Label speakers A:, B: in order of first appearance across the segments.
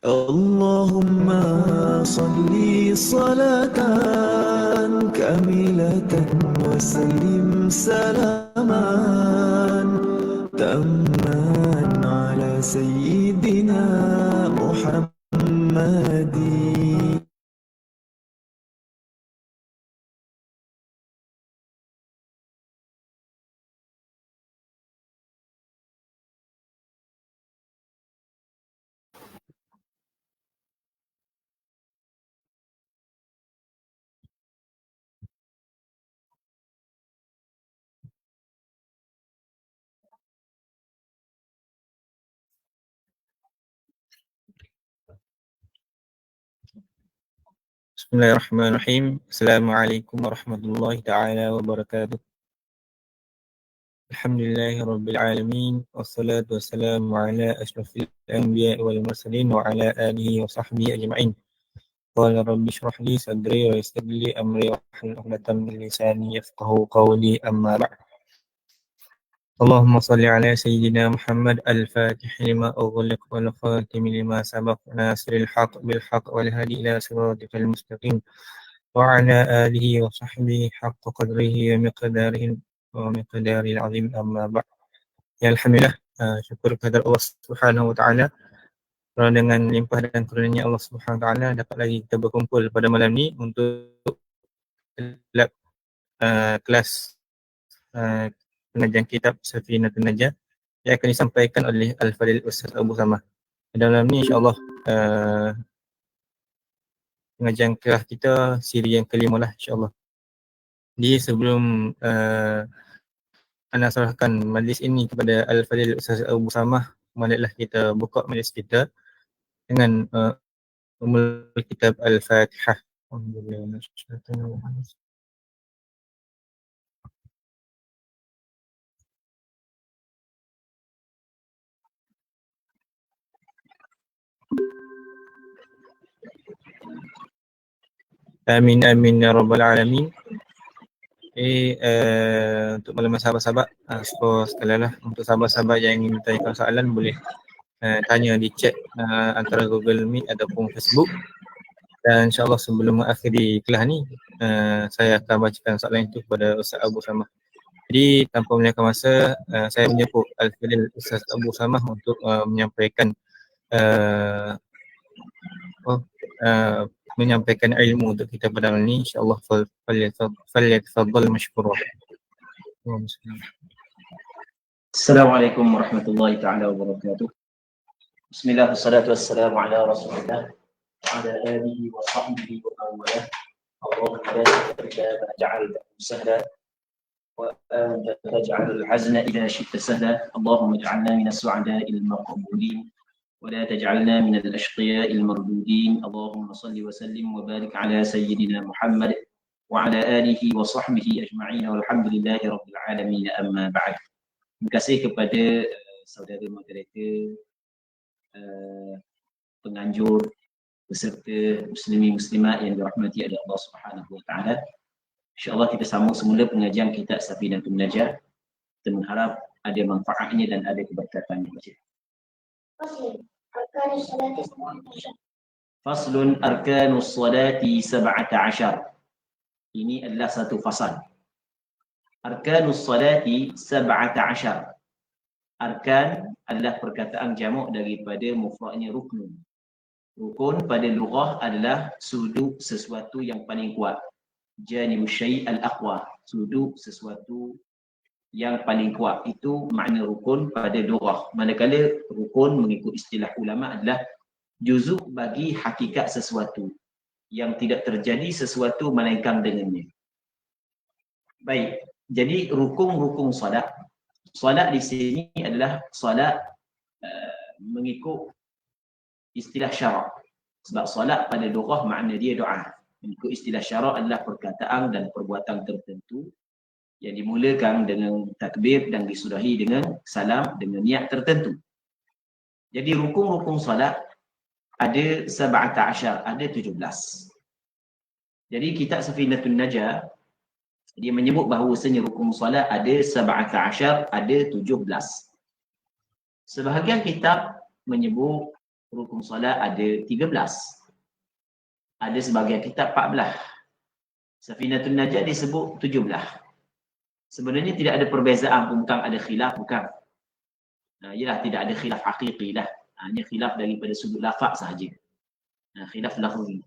A: اللهم صل صلاة كاملة وسلم سلاما تاما على سيدنا محمد.
B: Bismillahirrahmanirrahim. Assalamualaikum warahmatullahi taala wabarakatuh. Alhamdulillahirabbil alamin wassalatu wassalamu ala asyrafil anbiya'i wal mursalin wa ala alihi wa sahbihi ajma'in. Qala rabbi shrah li sadri wa yassir li amri wa hlul 'uqdatam min lisani yafqahu qawli amma ba'd. Allahumma shalli ala sayyidina Muhammad al-Fatih lima ughliq wal khatim lima sabaq nasiril haqq bil haqq wal hadi ila siratikal mustaqim wa ala alihi wa sahbihi haqqa qadrihi wa miqdaril azim amma ba'd. Ya alhamdulillah, syukur kepada Allah Subhanahu wa taala kerana dengan limpah dan kurnianya Allah Subhanahu wa taala dapat lagi kita berkumpul pada malam ni untuk lab kelas pengajian kitab Safinatun Najah yang akan disampaikan oleh Al-Fadil Ustaz Abu Samah. Dalam ni insya-Allah pengajian kelas kita siri yang kelima lah insya-Allah. Jadi sebelum anda serahkan majlis ini kepada Al-Fadil Ustaz Abu Samah, marilah kita buka majlis kita dengan Ummul Kitab Al-Fatihah. Alhamdulillah. Amin amin ya rabbal alamin. Untuk makluman sahabat-sahabat, sekalian lah untuk sahabat-sahabat yang ingin bertanyakan soalan boleh tanya di chat antara Google Meet ataupun Facebook. Dan insyaAllah sebelum mengakhiri kelas ni, saya akan bacakan soalan itu kepada Ustaz Abu Samah. Jadi tanpa melengahkan masa, saya menjemput Al-Fadil Ustaz Abu Samah untuk menyampaikan menyampaikan ilmu untuk kita pada hari ini. InsyaAllah falyatafadhal mashkura.
C: Assalamualaikum warahmatullahi taala wabarakatuh. Bismillah wassalatu wassalamu ala Rasulillah wa ala alihi wa sahbihi wa man walah. Allahumma la tahrimna ma ja'altahu sahla wa anta taj'alul hazna idha shi'ta sahla. Allahumma ij'alna minas su'ada'il maqbulin wa la taj'alna minal ashqiya'il mardudin. Allahumma salli wa sallim wa barik ala sayyidina Muhammad wa ala alihi wa sahbihi ajma'in walhamdulillahi rabbil alamin, amma ba'd. Terima kasih kepada saudara moderator, penganjur, peserta muslimin muslimat yang dirahmati oleh Allah Subhanahu wa taala. Insya-Allah kita sambung semula pengajian kitab Safinatun Najah. Kita mengharap ada manfaatnya dan ada keberkatannya. Faslun arkanus salati 17. Ini adalah satu fasal. Arkanus salati 17. Arkan adalah perkataan jamak daripada mufradnya rukun. Rukun pada lughah adalah sudut sesuatu yang paling kuat. Janibus syai' al-aqwa, sudut sesuatu yang paling kuat. Itu makna rukun pada lughah. Manakala rukun mengikut istilah ulama adalah juzuk bagi hakikat sesuatu yang tidak terjadi sesuatu melainkan dengannya. Baik. Jadi rukun solat. Solat di sini adalah solat mengikut istilah syarak. Sebab solat pada lughah makna dia doa. Mengikut istilah syarak adalah perkataan dan perbuatan tertentu yang dimulakan dengan takbir dan disudahi dengan salam dengan niat tertentu. Jadi rukun solat ada 17, ada 17. Jadi kitab Safinatun Najah dia menyebut bahawasanya rukun solat ada 17, ada 17. Sebahagian kitab menyebut rukun solat ada 13. Ada sebahagian kitab 14. Safinatun Najah disebut 17. Sebenarnya tidak ada perbezaan pun, bukan ada khilaf, bukan. Ialah tidak ada khilaf hakiki lah. Hanya khilaf daripada sudut lafaz sahaja. Khilaf lafzi.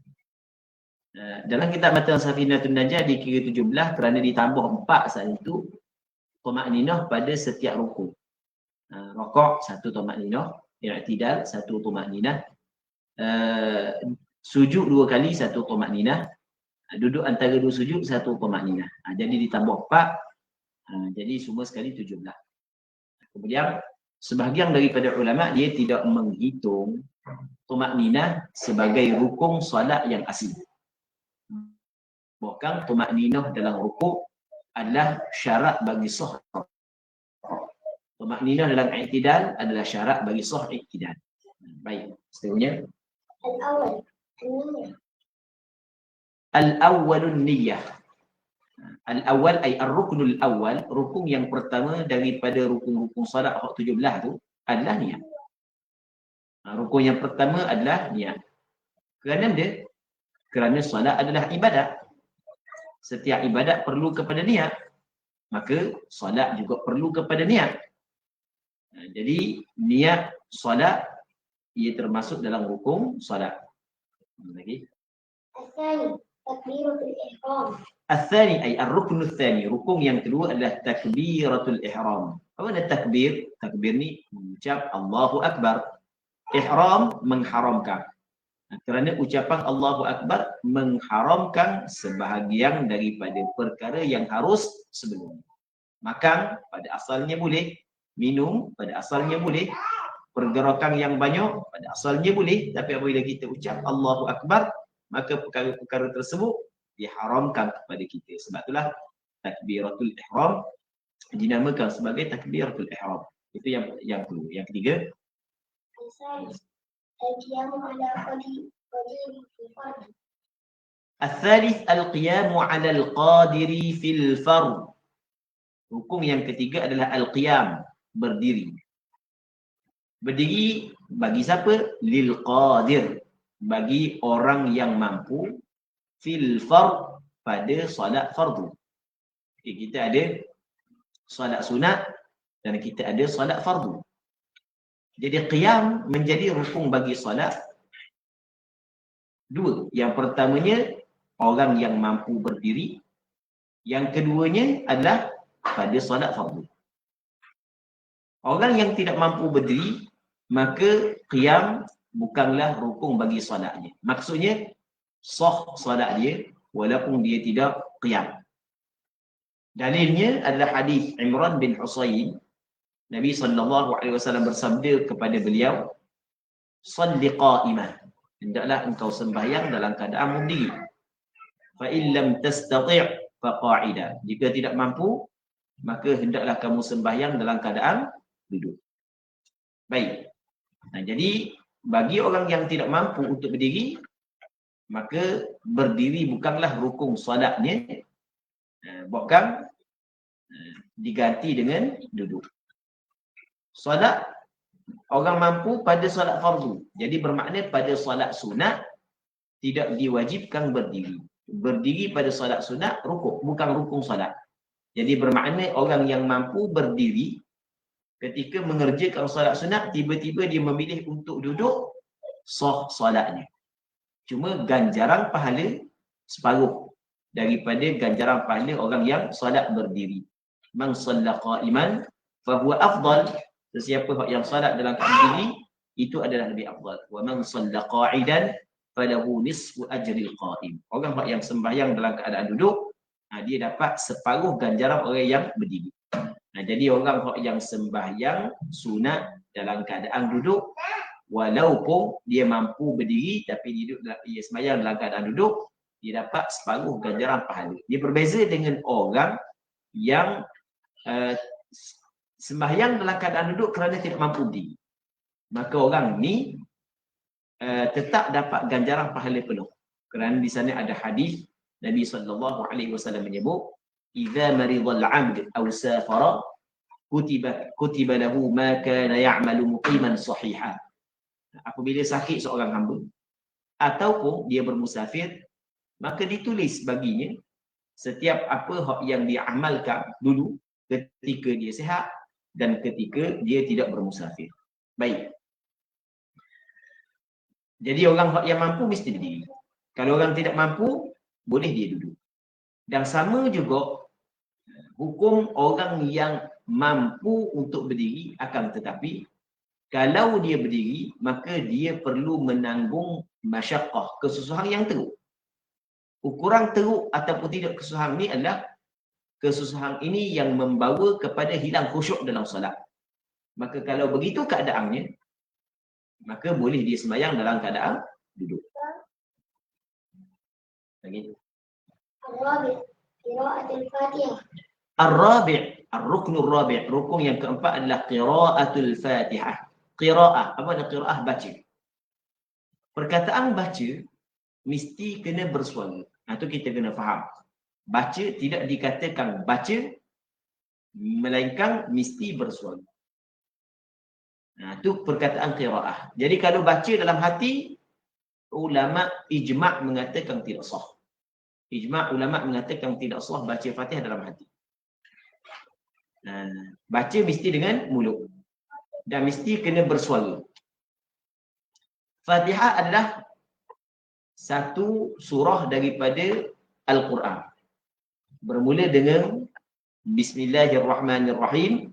C: Dalam kitab Matan Safinatun Najah dikira 17 kerana ditambah 4 saat itu tumakninah pada setiap rukuk. Rokok 1 tumakninah, i'tidal 1 tumakninah, sujud 2 kali 1 tumakninah, duduk antara 2 sujud 1 tumakninah. Jadi ditambah 4, jadi semua sekali 17. Kemudian sebahagian daripada ulama dia tidak menghitung tumakninah sebagai rukun solat yang asli. Bahkan tumakninah dalam rukuk adalah syarat bagi sah. Tumakninah dalam i'tidal adalah syarat bagi sah i'tidal. Baik, seterusnya. Al-awwalun niyyah. Al-awwal ay ar-ruknul awwal, rukun yang pertama daripada rukun-rukun salat 17 tu adalah niat. Rukun yang pertama adalah niat. Kerana dia? Kerana salat adalah ibadat. Setiap ibadat perlu kepada niat. Maka salat juga perlu kepada niat. Jadi niat salat ia termasuk dalam rukun salat. Lagi. Takbiratul ihram. Al-thani ay ar-rukn al-thani, rukun yang kedua adalah takbiratul ihram. Apa makna takbir? Takbir ni mengucap Allahu Akbar. Ihram mengharamkan. Kerana ucapan Allahu Akbar mengharamkan sebahagian daripada perkara yang harus sebelum. Makan pada asalnya boleh, minum pada asalnya boleh, pergerakan yang banyak pada asalnya boleh, tapi apabila kita ucap Allahu Akbar, maka perkara-perkara tersebut diharamkan kepada kita. Sebab itulah takbiratul ihram dinamakan sebagai takbiratul ihram. Itu yang kedua. Yang ketiga,
D: القيام على قدير الفرد.
C: Al-thalith al-qiyamu 'ala al-qadiri fil fard. Rukun yang ketiga adalah al-qiyam, berdiri. Berdiri bagi siapa? Lil qadir, bagi orang yang mampu, fil fard, pada solat fardu. Okay, kita ada solat sunat dan kita ada solat fardu. Jadi qiyam menjadi rukun bagi solat dua. Yang pertamanya orang yang mampu berdiri. Yang keduanya adalah pada solat fardu. Orang yang tidak mampu berdiri, maka qiyam bukanlah rukun bagi solatnya. Maksudnya sah solat dia walaupun dia tidak qiyam. Dalilnya adalah hadis Imran bin Husayn. Nabi SAW bersabda kepada beliau, "Shalli qa'imah." Hendaklah engkau sembahyang dalam keadaan berdiri. Fa in lam tastati' fa qa'ida. Jika tidak mampu, maka hendaklah kamu sembahyang dalam keadaan duduk. Baik. Nah, jadi bagi orang yang tidak mampu untuk berdiri, maka berdiri bukanlah rukun solatnya, bahkan diganti dengan duduk. Solat orang mampu pada solat fardu. Jadi bermakna pada solat sunat tidak diwajibkan berdiri. Berdiri pada solat sunat rukun, bukan rukun solat. Jadi bermakna orang yang mampu berdiri ketika mengerjakan solat sunat, tiba-tiba dia memilih untuk duduk, sah solatnya. Cuma ganjaran pahala separuh daripada ganjaran pahala orang yang solat berdiri. Man shalla qa'iman fa huwa afdal. Sesiapa yang solat dalam keadaan berdiri, itu adalah lebih afdal. Wa man shalla qa'idan falahu nisfu ajril qa'im. Orang yang sembahyang dalam keadaan duduk, dia dapat separuh ganjaran orang yang berdiri. Jadi orang yang sembahyang sunat dalam keadaan duduk, walaupun dia mampu berdiri tapi dia sembahyang dalam keadaan duduk, dia dapat separuh ganjaran pahala. Dia berbeza dengan orang yang sembahyang dalam keadaan duduk kerana tidak mampu berdiri. Maka orang ni tetap dapat ganjaran pahala penuh. Kerana di sana ada hadis Nabi SAW menyebut, "Idza maridal 'abd aw safara kutiba lahu ma kana ya'malu muqiman sahihan." Apabila sakit seorang hamba ataupun dia bermusafir, maka ditulis baginya setiap apa yang dia amalkan dulu ketika dia sihat dan ketika dia tidak bermusafir. Baik. Jadi orang yang mampu mesti berdiri. Kalau orang tidak mampu, boleh dia duduk. Dan sama juga hukum orang yang mampu untuk berdiri, akan tetapi kalau dia berdiri, maka dia perlu menanggung masyaqqah, kesusahan yang teruk. Ukuran teruk ataupun tidak kesusahan ini adalah kesusahan ini yang membawa kepada hilang khusyuk dalam solat. Maka kalau begitu keadaannya, maka boleh dia sembahyang dalam keadaan duduk. Lagi.
D: Ar-rabi' qira'atul Fatihah.
C: Ar-rabi', ar-ruknul rabi', rukun yang keempat adalah qira'atul Fatihah. Qira'ah, apa makna qira'ah? Baca. Perkataan baca mesti kena bersuara. Itu kita kena faham. Baca tidak dikatakan baca, melainkan mesti bersuara. Itu perkataan qira'ah. Jadi kalau baca dalam hati, ulama ijma' mengatakan tidak sah. Ijma' ulama mengatakan tidak sah baca Fatihah dalam hati. Baca mesti dengan mulut dan mesti kena bersuara. Fatihah adalah satu surah daripada Al-Quran. Bermula dengan Bismillahirrahmanirrahim,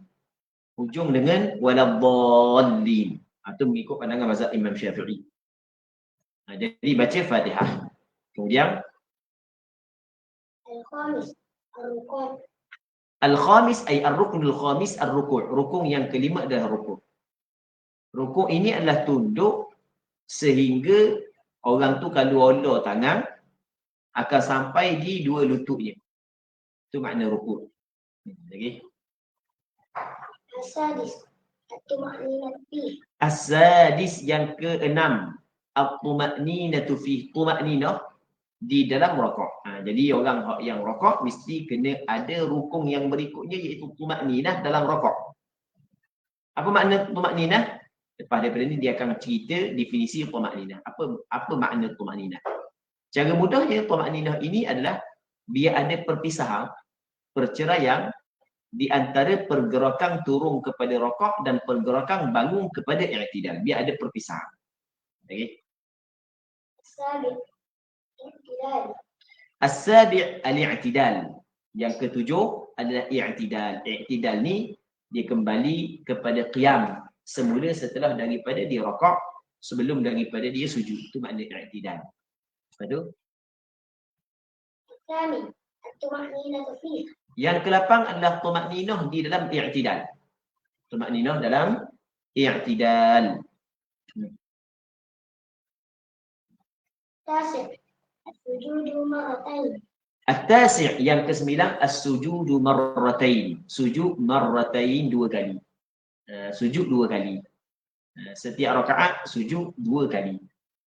C: hujung dengan waladhdallin. Itu mengikut pandangan mazhab Imam Syafi'i. Jadi baca Fatihah. Kemudian
D: Al-khamis ar-ruku'.
C: Al-khamis ay ar-ruknul khamis ar-ruku'. Rukun yang kelima adalah rukun. Rukun ini adalah tunduk sehingga orang tu kalau ulur tangan akan sampai di dua lututnya. Itu makna rukun. Lagi.
D: Al-sadis at-tuma'ninah fi.
C: As-sadis yang keenam, at-tuma'ninatu fi tuma'ninah di dalam rokok. Jadi orang yang rokok mesti kena ada rukun yang berikutnya iaitu tuma'ninah dalam rokok. Apa makna tuma'ninah? Lepas daripada ni dia akan cerita definisi tuma'ninah. Apa makna tuma'ninah? Cara mudahnya tuma'ninah ini adalah biar ada perpisahan, perceraian di antara pergerakan turun kepada rokok dan pergerakan bangun kepada i'tidal. Biar ada perpisahan. Okey. As-sabi' al-i'tidal. Yang ketujuh adalah i'tidal. I'tidal ni dia kembali kepada qiyam semula setelah daripada dia rokok, sebelum daripada dia sujud. Itu makna i'tidal. Lepas tu yang ke-8 adalah tuma'ninah di dalam i'tidal. Tuma'ninah dalam i'tidal. At-tasi' yang ke-9 as-sujudu marratain. Sujud marratain 2 kali. Sujud 2 kali. Setiap rakaat sujud 2 kali.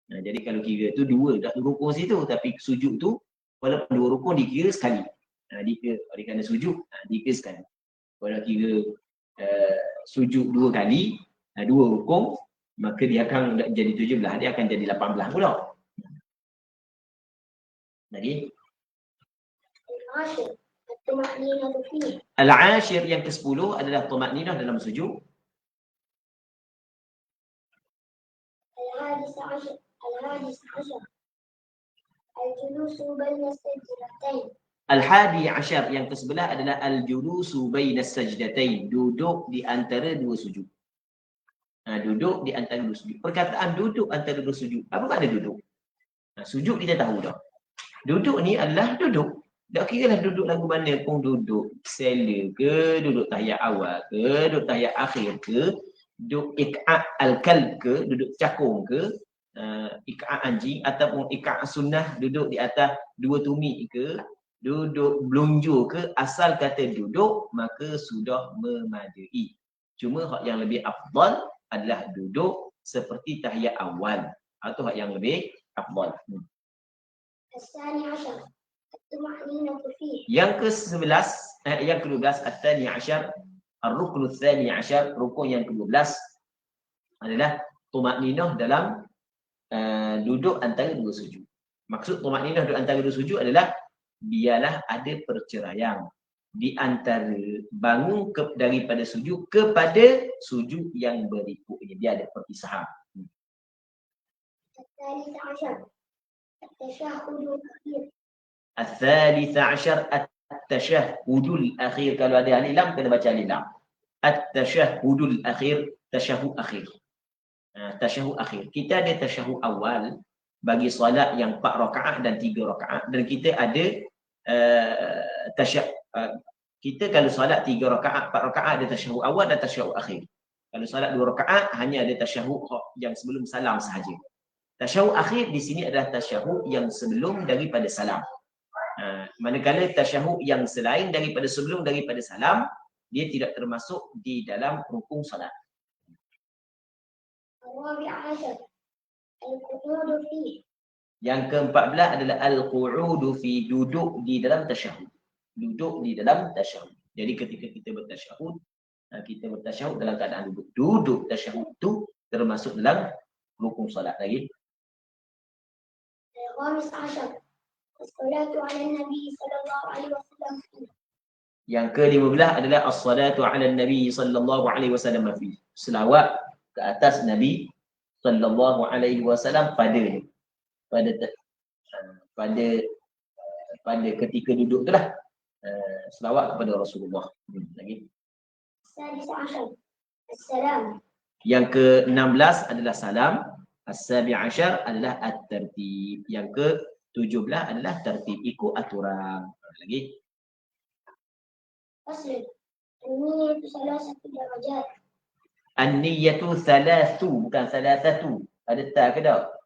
C: Jadi kalau kira tu 2 dah rukun situ, tapi sujud tu walaupun 2 rukun dikira sekali. Oleh kerana sujud dikira sekali. Kalau kira sujud 2 kali, 2 rukun, maka dia akan jadi 17, dia akan jadi 18 pula. Lagi al-ashir yang ke-10 adalah tuma'ninah dalam sujud. Al-hadi ashar yang ke-11 adalah al-julusu bainas sajdatain, duduk di antara 2 sujud. Duduk di antara 2 sujud. Perkataan duduk antara 2 sujud, apa makna duduk? Sujud kita tahu dah. Duduk ni adalah duduk. Tak kira lah duduk lagu mana pun, duduk sela ke, duduk tahiyat awal ke, duduk tahiyat akhir ke, duduk ik'at al-kalb ke, duduk cakung ke, ik'at anjing, ataupun ik'at sunnah, duduk di atas 2 tumit ke, duduk belunjur ke, asal kata duduk maka sudah memadai. Cuma hak yang lebih afdal adalah duduk seperti tahiyat awal, atau hak yang lebih afdal. Yang ke-11, yang ke-12 at-tsani asyar, ar-ruknu tsani asyar, rukun yang ke-12 adalah tuma'ninah dalam duduk antara 2 sujud. Maksud tuma'ninah duduk antara 2 sujud adalah biarlah ada perceraian di antara bangun daripada sujud kepada sujud yang berikutnya, biar ada perpisahan. Al-thalith ashar at-tashahhudul akhir. Kalau ada alif lam kena baca alif lam. At-tashahhudul akhir, tasyahud akhir. Tasyahud akhir. Kita ada tasyahud awal bagi solat yang 4 rakaat dan 3 rakaat, dan kita ada kita kalau solat 3 rakaat, 4 rakaat ada tasyahud awal dan tasyahud akhir. Kalau solat 2 rakaat hanya ada tasyahud yang sebelum salam sahaja. Tasyahud akhir di sini adalah tasyahud yang sebelum daripada salam. Manakala tasyahud yang selain daripada sebelum daripada salam, dia tidak termasuk di dalam rukun salat. Yang ke-14 adalah al-qu'udu fi, duduk di dalam tasyahud. Duduk di dalam tasyahud. Jadi ketika kita bertasyahud dalam keadaan duduk. Duduk tasyahud itu termasuk dalam rukun salat lagi. Yang ke-15 adalah as-salatu 'ala nabi sallallahu alaihi wasallam fi. Selawat ke atas Nabi sallallahu alaihi wasallam pada ketika duduk itulah. Selawat kepada Rasulullah. Lagi. Yang ke-16 adalah salam. As-sabi' asyar adalah at-tartib. Yang ke-17 adalah tertib, ikut aturan. Lagi. An-niyatu thalathu, bukan thalathatu. Ada ta ke tak?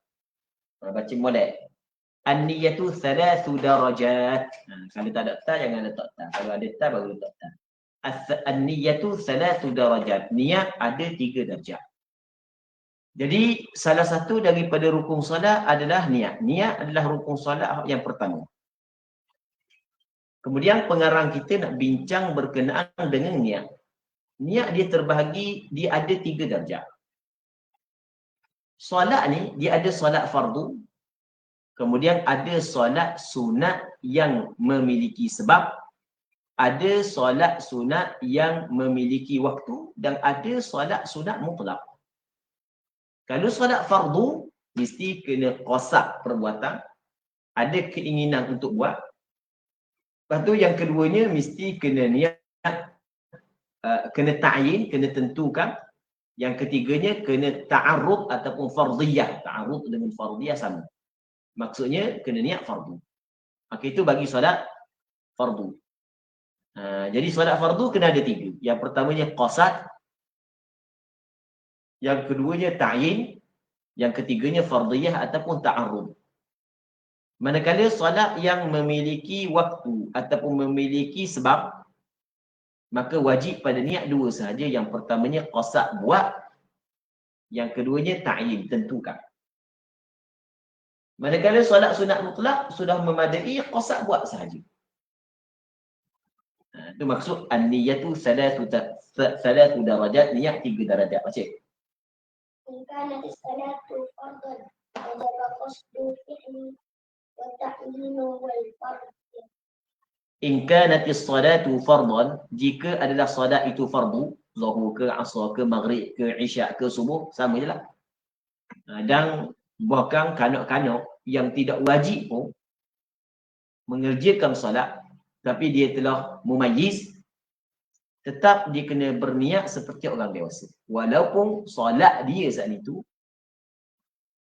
C: Baca molek. An-niyatu thalathu darajat. Kalau tak ada ta, jangan letak ta. Kalau ada ta, baru letak ta. An-niyatu thalathu darajat. Niat ada 3 darjat. Jadi salah satu daripada rukun solat adalah niat. Niat adalah rukun solat yang pertama. Kemudian pengarang kita nak bincang berkenaan dengan niat. Niat dia terbahagi, dia ada 3 darjah. Solat ni dia ada solat fardu, kemudian ada solat sunat yang memiliki sebab, ada solat sunat yang memiliki waktu, dan ada solat sunat mutlak. Kalau solat fardu mesti kena qasad perbuatan, ada keinginan untuk buat. Lepas tu yang keduanya mesti kena niat, kena ta'yin, kena tentukan. Yang ketiganya kena ta'arrud ataupun fardiyah. Ta'arrud dengan fardiyah sama. Maksudnya kena niat fardu. Maka itu bagi solat fardu. Jadi solat fardu kena ada 3. Yang pertamanya qasad, yang keduanya ta'yin, yang ketiganya fardiyah ataupun ta'arrud. Manakala solat yang memiliki waktu ataupun memiliki sebab, maka wajib pada niat 2 sahaja. Yang pertamanya qasad buat, yang keduanya ta'yin, tentukan. Manakala solat sunat mutlak sudah memadai, qasad buat sahaja. Itu maksud an-niyatu salatu darajat, niat 3 darajat. Baca.
D: إن كانت الصلاة فرضا وجب قصد الفعل والتعيين والفرض.
C: In kanatis salatu fardhan, jika adalah solat itu fardu, zuhur ke, asar ke, maghrib ke, isyak ke, subuh, sama je lah. Dan bahkan kanak-kanak yang tidak wajib pun mengerjakan solat, tapi dia telah mumayyiz, tetap dia kena berniat seperti orang dewasa. Walaupun solat dia saat itu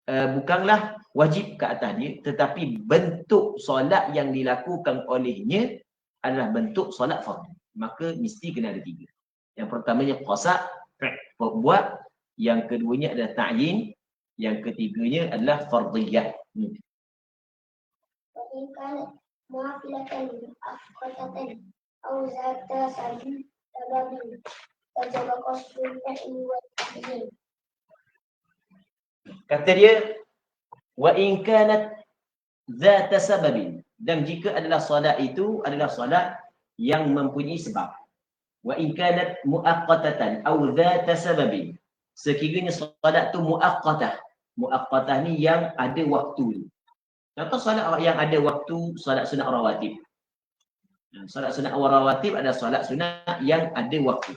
C: bukanlah wajib ke atas dia, tetapi bentuk solat yang dilakukan olehnya adalah bentuk solat fardu. Maka mesti kena ada 3. Yang pertamanya qasad, buat. Yang keduanya adalah ta'yin. Yang ketiganya adalah fardiyah.
D: وإن كانت نافلة مؤقتة أو ذات سبب وجب قصد الفعل والتعيين.
C: Kata dia, wa in kanat dzata sababin, dan jika adalah solat itu adalah solat yang mempunyai sebab. Wa in kanat muaqqatatan aw dzata sababin, sekiranya solat tu muaqqatah. Muaqqatah ni yang ada waktu. Contoh solat yang ada waktu, solat sunat rawatib. Solat sunat rawatib adalah solat sunat yang ada waktu.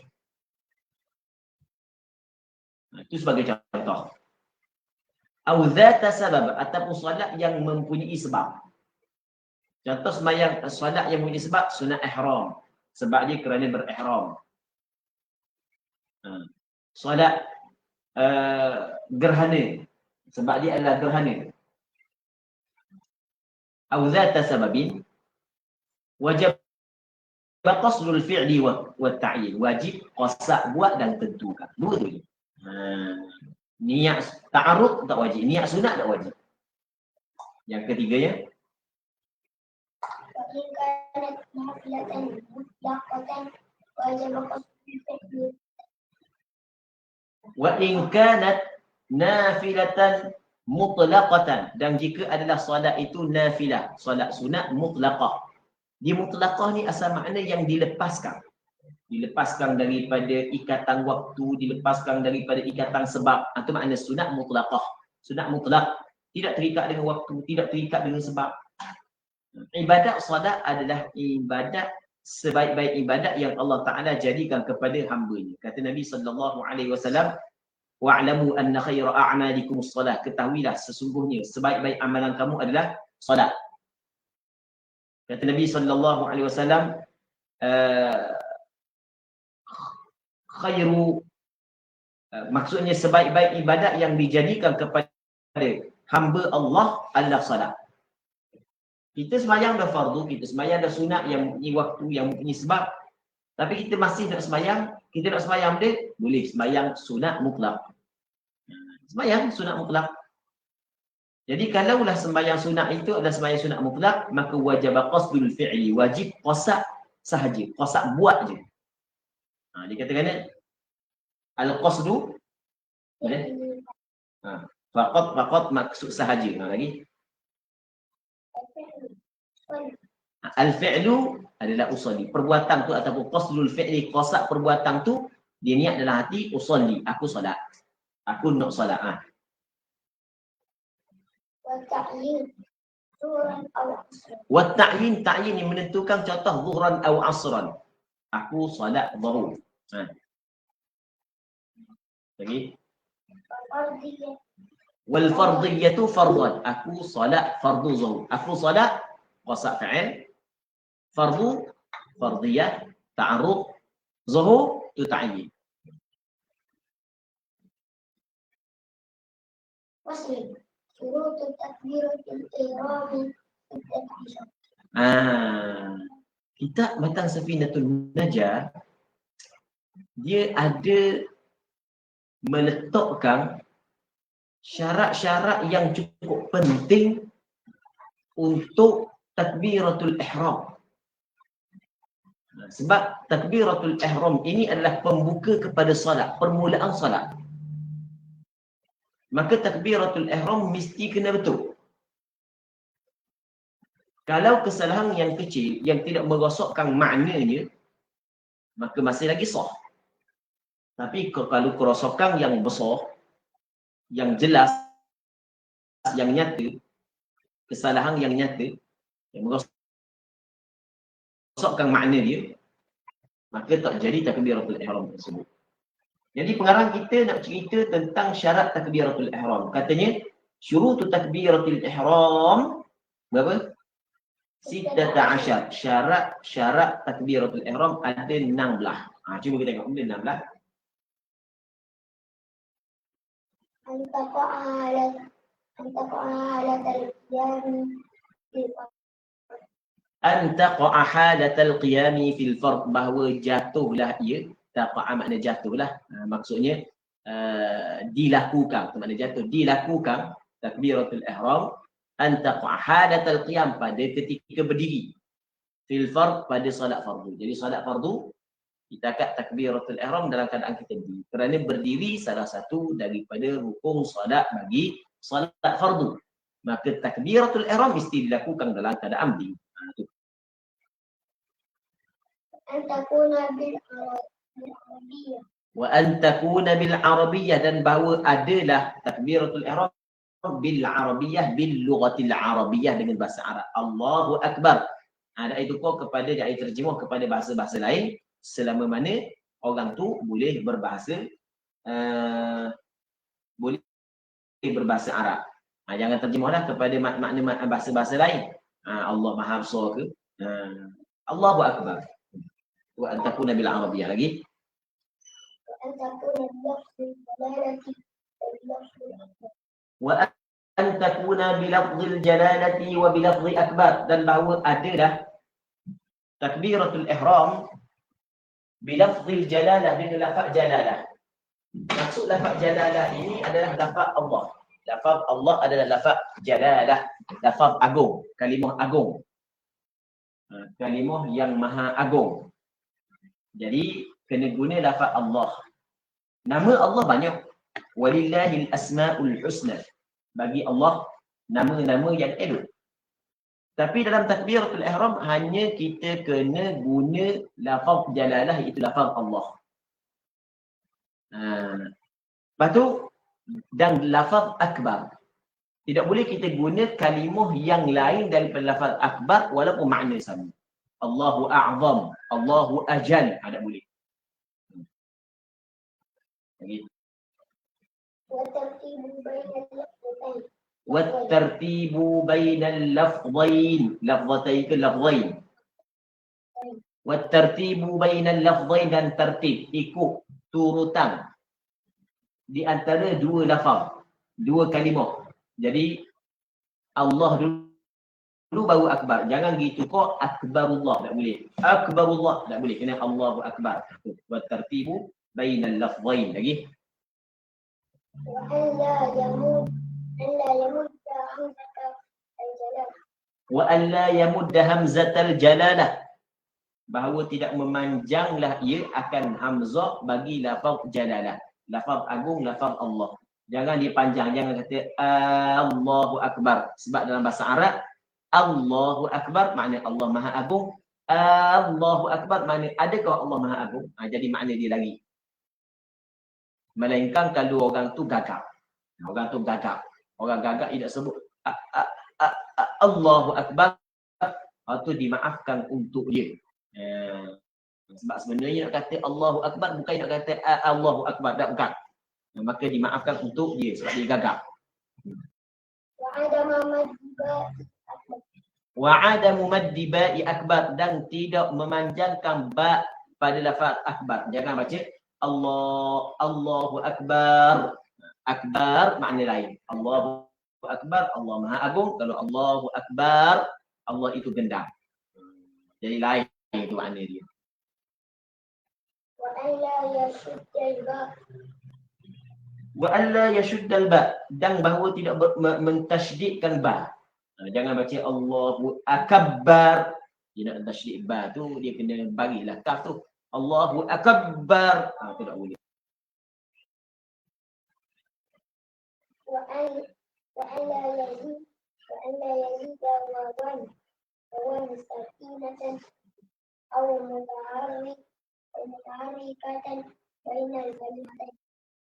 C: Itu sebagai contoh. Au dzata sabab, ataupun solat yang mempunyai sebab. Contoh sembahyang solat yang mempunyai sebab, sunat ihram, sebab dia kerana berihram. Solat gerhana, sebab dia adalah gerhana. Au dzata sababin wajib qasdul fi'li wa ta'yin, wajib qasad buat dan tentukan. 2 tu je. Niat ta'arud tak wajib, niat sunat tak wajib. Yang ketiganya,
D: وإن كانت نافلة مطلقة وجب قصد الفعل.
C: wa in kanat nafilatan mutlaqatan, dan jika adalah solat itu nafilah, solat sunat mutlaqah. Di mutlaqah ni asal makna yang dilepaskan. Dilepaskan daripada ikatan waktu, dilepaskan daripada ikatan sebab. Itu makna sunat mutlaqah. Sunat mutlak, tidak terikat dengan waktu, tidak terikat dengan sebab. Ibadat solat adalah ibadat, sebaik-baik ibadat yang Allah Ta'ala jadikan kepada hamba-Nya. Kata Nabi SAW, wa'lamu anna khaira a'malikum as-salat, ketahuilah sesungguhnya sebaik-baik amalan kamu adalah solat. Kata Nabi SAW, khairu, maksudnya sebaik-baik ibadat yang dijadikan kepada hamba Allah adalah solat. Kita sembahyang dah fardu, kita sembahyang dah sunat yang mempunyai waktu, yang mempunyai sebab, tapi kita masih nak sembahyang, kita nak sembahyang dia, boleh sembahyang sunat mutlak. Sembahyang sunat mutlak. Jadi kalaulah sembahyang sunat itu adalah sembahyang sunat mutlak, maka wajib qasdul fi'li, wajib qasad sahaja, qasad buat je. Dia kata al-qasdu Faqat maksud sahaja. Lagi. Al-fi'lu adalah usalli. Perbuatan tu ataupun qasdul fi'li, qasad perbuatan tu dia niat dalam hati usalli, aku solat. Aku nak solat. Wa ta'yin, ta'yin yang menentukan contoh zuhran atau asran. Aku solat zuhur. Lagi. Wal fardiyatu fardan. Aku solat fardu zuhur. Aku solat qasad fa'il. Fardu, fardiyah, ta'arud, zuhur, tu ta'yin.
D: Wasli, syurut takbiratul ihram 16.
C: Kitab Matan Safinatul Najah dia ada meletakkan syarat-syarat yang cukup penting untuk takbiratul ihram. Sebab takbiratul ihram ini adalah pembuka kepada solat, permulaan solat. Maka takbiratul ihram mesti kena betul. Kalau kesalahan yang kecil yang tidak merosakkan maknanya, maka masih lagi sah. Tapi kalau kerosakan yang besar, yang jelas, yang nyata, kesalahan yang nyata, yang merosakkan makna dia, maka tak jadi takbiratul ihram tersebut. Jadi pengarang kita nak cerita tentang syarat takbiratul ihram. Katanya syurut takbiratul ihram berapa? 16. Syarat takbiratul ihram ada 16. Cuba kita tengok benda 16. Antaqa'a halatal qiyami fil fard, bahawa jatuhlah ia. Taqa'a makna jatuhlah. Maksudnya dilakukan. Makna jatuh, dilakukan takbiratul ihram. Antaqa'a halatal qiyam, pada ketika berdiri. Fil fard, pada solat fardu. Jadi solat fardu kita kat takbiratul ihram dalam keadaan kita berdiri. Kerana berdiri salah satu daripada rukun solat bagi solat fardu. Maka takbiratul ihram mesti dilakukan dalam keadaan berdiri. Wa antakuna bil arabiyyah, dan bahawa adalah takbiratul ihram bil arabiyyah, bil lughatil arabiyyah, dengan bahasa Arab. Allahu akbar. Ada itu kau kepada dia terjemah kepada bahasa-bahasa lain selama mana orang tu boleh berbahasa Arab. Jangan terjemahlah kepada makna bahasa-bahasa lain. Allah Maha Besar ke? Allahu akbar. Wa antakuna bil arabiyyah. Lagi. Wa antakuna bi lafzil jalalati wa bi lafzi akbar, dan bahawa adalah takbiratul ihram bi lafzil jalalah, dengan lafaz jalalah. Maksud lafaz jalalah ini adalah lafaz Allah. Lafaz Allah adalah lafaz jalalah, lafaz agung, kalimah agung. Kalimah yang maha agung. Jadi kena guna lafaz Allah. Nama Allah banyak. Walillahil asmaul husna. Bagi Allah nama-nama yang elok. Tapi dalam takbiratul ihram hanya kita kena guna lafaz jalalah, iaitu lafaz Allah. Lepas tu, dan lafaz akbar. Tidak boleh kita guna kalimah yang lain daripada lafaz akbar walaupun makna sama. Allahu a'zam, Allahu ajal, tak boleh. Lagi. Wat-tartibu bainal lafzain. Lafzatain ke lafzain. Wat-tartibu bainal lafzain, dan tertib, ikut turutan di antara dua lafaz, dua kalimah. Jadi Allah dulu baru akbar. Jangan gitu kok akbarullah, tak boleh. Akbarullah tak boleh, kena Allahu akbar. Wat-tartibu bainal lafzain. Lagi. Wa an la yamudda hamzatal jalalah, bahawa tidak memanjanglah ia akan hamzah bagi lafaz jalalah, lafaz agung, lafaz Allah. Jangan dipanjang, jangan kata Allahu Akbar. Sebab dalam bahasa Arab, Allahu Akbar makna Allah Maha Agung. Allahu Akbar makna adakah Allah Maha Agung? Jadi makna dia lagi. Melainkan kalau orang tu gagap. Orang tu gagap. Orang gagap tidak sebut Allahu Akbar, itu dimaafkan untuk dia. Sebab sebenarnya nak kata Allahu Akbar bukan nak kata Allahu Akbar, tak bukan. Maka dimaafkan untuk dia sebab dia gagap. Wa'adamu maddi ba'i akbar, dan tidak memanjangkan ba pada lafaz akbar. Jangan baca Allahu Akbar. Akbar makna lain. Allahu Akbar, Allah Maha Agung. Kalau Allahu Akbar, Allah itu gendam. Jadi lain itu makna dia. Wa alla yashuddal ba, dan bahawa tidak mentasydidkan ba. Jangan baca Allahu Akbar. Dia nak tasydid ba tu dia kena bagilah kaf tu. Allahu Akbar. Itu tak boleh. Wa alla yazida wawan sakinatan aw mutaharrikatan bainal kalimatain.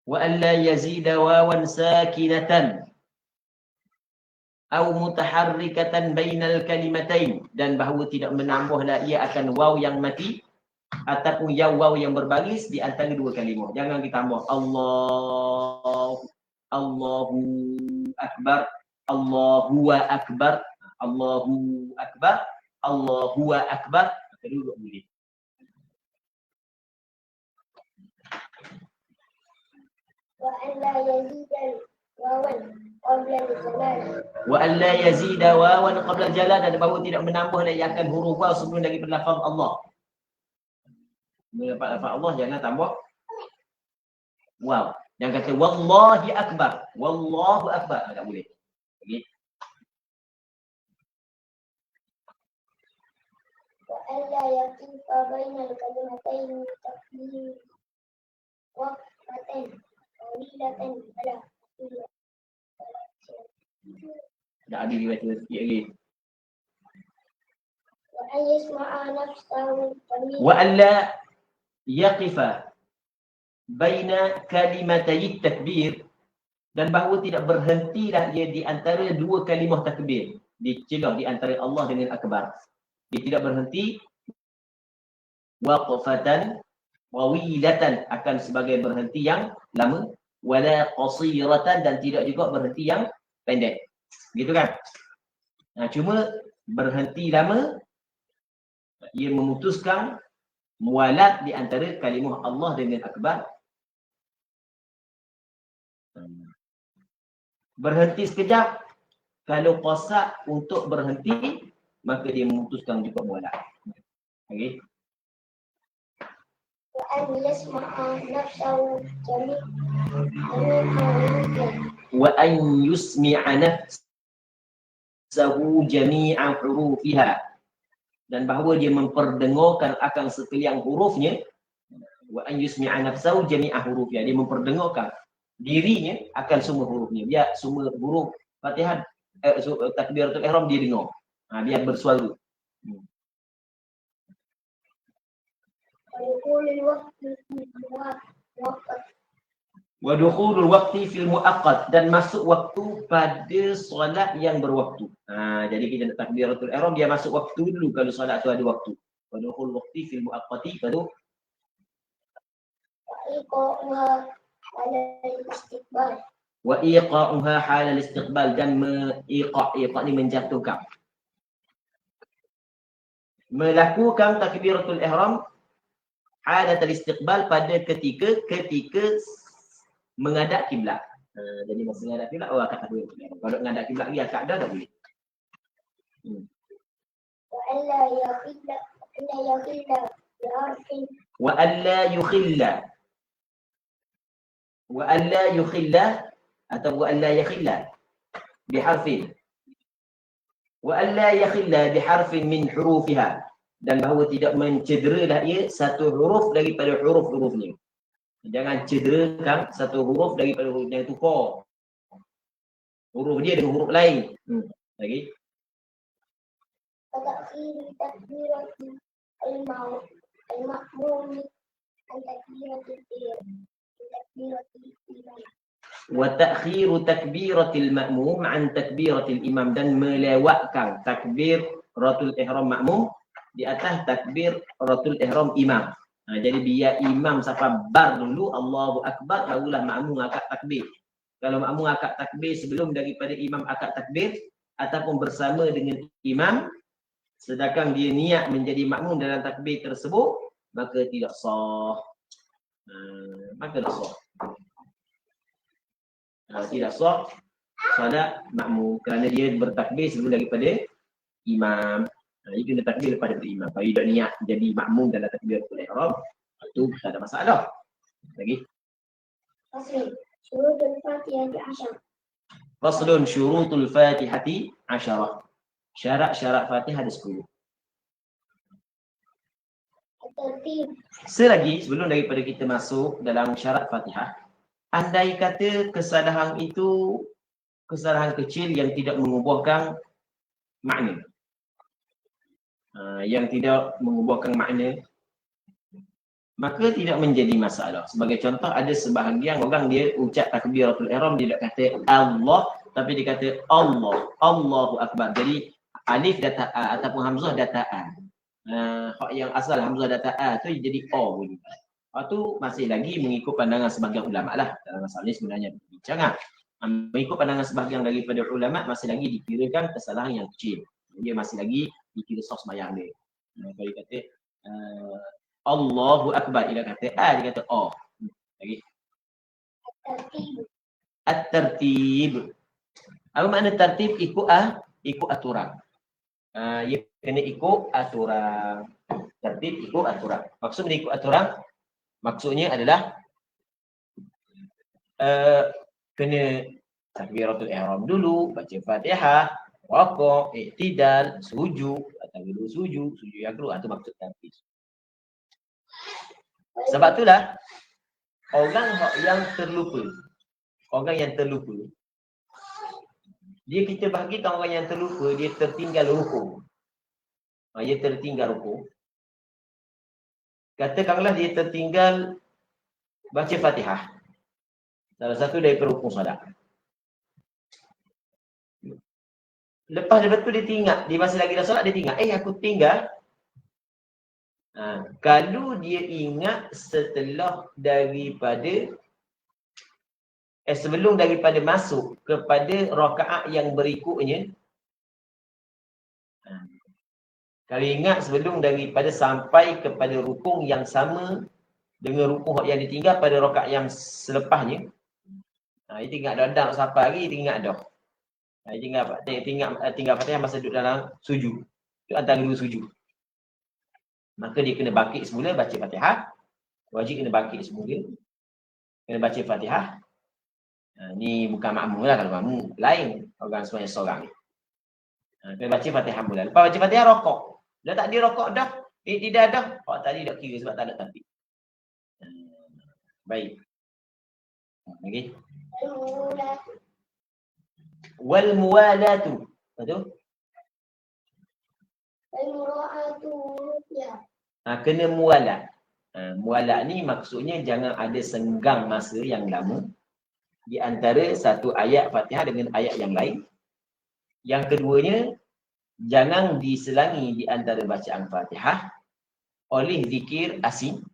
C: Wa alla yazida wawan sakinatan aw mutaharrikatan bainal kalimatain, dan bahawa tidak menambahlah ia akan waw yang mati ataupun waw yang berbaris di antara dua kalimah. Jangan ditambah Allahu Akbar, Allahu Akbar, Allahu Akbar, Allahu Akbar. Kedua boleh. Wa alla yazida wawan qabla al-jalal. Wa alla yazida wawan qabla al-jalal, dan bahawa tidak menambah lagi akan huruf waw sebelum lagi berlafaz Allah. Bila lafaz Allah jangan tambah waw. Yang kata wallahi akbar, wallahu akbar, tak boleh. Okey. Wa alla yaqifa bainal kalimatain takbir waqatan qalilatan ala. Tak ada riwayat sikit lagi. Wa ayasma'a nafsahu wa alla yaqifa baina kalimatayit takbir, dan bahawa tidak berhentilah dia di antara dua kalimah takbir, dicelah di antara Allah dengan akbar. Dia tidak berhenti waqfatan wawilatan, akan sebagai berhenti yang lama, wala qasiratan, dan tidak juga berhenti yang pendek. Gitu kan? Cuma berhenti lama ia memutuskan mualat di antara kalimah Allah dengan akbar. Berhenti sekejap, kalau qasar untuk berhenti, maka dia memutuskan juga mualat. Okey. Wa an yasma'a nafsahu jami'a hurufiha, dan bahawa dia memperdengarkan akan sekalian hurufnya. Wa an yusmi'a nafsahu jami'a hurufiha, dia memperdengarkan dirinya akan semua hurufnya. Biar semua huruf Fatihah takbiratul ihram dia dengar. Biar bersuara. Wa dukhulul waqti fil muaqqat, dan masuk waktu pada solat yang berwaktu. Jadi kita nak takbiratul ihram dia masuk waktu dulu kalau solat tu ada waktu. Wa dukhulul waqti fil muaqqati baru wa iqa'uha halal istiqbal, dan iqa' ni menjatuhkan, melakukan takbiratul ihram halatul istiqbal pada ketika menghadap kiblat. Jadi masa menghadap kiblat orang akan takbiratul ihram. Kalau menghadap kiblat dia akad dah tak boleh. Wa alla yukhilla atau wa alla yakhilla biharfin. Wa alla yakhilla biharfin min hurufiha, dan bahawa tidak mencederalah ia satu huruf daripada huruf-hurufnya. Jangan cederakan satu huruf daripada huruf yang tukar. Huruf dia dengan huruf lain. Lagi.
D: وتأخير تكبيرة المأموم عن تكبيرة الإمام.
C: Wa ta'khiru takbiratil ma'mum an takbiratil imam, dan melewatkan takbiratul ihram makmum di atas takbiratul ihram imam. Jadi biar imam sampai bar dulu Allahu akbar, barulah makmum akad takbir. Kalau makmum akad takbir sebelum daripada imam akad takbir ataupun bersama dengan imam sedangkan dia niat menjadi makmum dalam takbir tersebut, maka tidak sah. Maka tidak sah. Tidak sah solat makmum kerana dia bertakbir sebelum daripada imam. Dia kena takbir daripada imam. Kalau dia niat jadi makmum dalam takbiratul ihram, itu tak ada masalah. Lagi.
D: فصل شروط الفاتحة 10.
C: Faslun syurutul Fatihati 10. Syarat-syarat Fatihah ada 10.
D: الترتيب.
C: Selagi sebelum daripada kita masuk dalam syarat Fatihah, andai kata kesalahan itu kesalahan kecil yang tidak mengubahkan makna. Yang tidak mengubahkan makna, maka tidak menjadi masalah. Sebagai contoh, ada sebahagian orang dia ucap takbiratul ihram, dia tak kata Allah, tapi dia kata Allah, Allahu Akbar. Jadi alif data A ataupun hamzah data A. Hak yang asal hamzah data A tu jadi O bunyi. Itu masih lagi mengikut pandangan sebahagian ulama lah. Dalam masalah ini sebenarnya bincang. Mengikut pandangan sebahagian daripada ulama masih lagi dikirakan kesalahan yang kecil. Dia masih lagi dikira sah sembahyang dia. Kalau dia kata Allahu Akbar, dia kata A, dia kata O. Lagi.
D: الترتيب.
C: At-tertib. Apa makna tertib? Ikut aturan. Ia kena ikut aturan. Tertib ikut aturan. Maksud ikut aturan, maksudnya adalah kena takbiratul ihram dulu, baca Fatihah, rukuk, i'tidal, sujud, atau dulu sujud yang kedua, itu maksud tertib. Sebab itulah orang yang terlupa, dia kita bahagikan orang yang terlupa, dia tertinggal rukuk. Dia tertinggal rukuk. Katakanlah dia tertinggal baca Fatihah. Salah satu daripada rukun solat. Lepas daripada tu dia tinggal, dia masih lagi dah solat, dia tinggal. Aku tinggal. Kalau dia ingat setelah daripada sebelum daripada masuk kepada rakaat yang berikutnya, kalau ingat sebelum daripada sampai kepada rukun yang sama dengan rukun yang ditinggal pada rakaat yang selepasnya, dia tinggal dah sampai lagi, tinggal dah. Tinggal Fatihah masa duduk dalam sujud. Itu antara dua sujud. Maka dia kena bangkit semula baca Fatihah. Wajib kena bangkit semula. Kena baca Fatihah. Ni bukan makmum lah, kalau makmum lain. Orang semuanya seorang. Kena baca Fatihah mula. Lepas baca Fatihah, rokok. Dah tak dia rokok dah. Tidak dah. Tadi dah kira sebab tak ada tapi. Baik. Lagi. Wal muwalatu. Betul? Kena muwalat. Muwalat ni maksudnya jangan ada senggang masa yang lama di antara satu ayat Fatihah dengan ayat yang lain. Yang keduanya, jangan diselangi di antara bacaan Fatihah oleh zikir asing.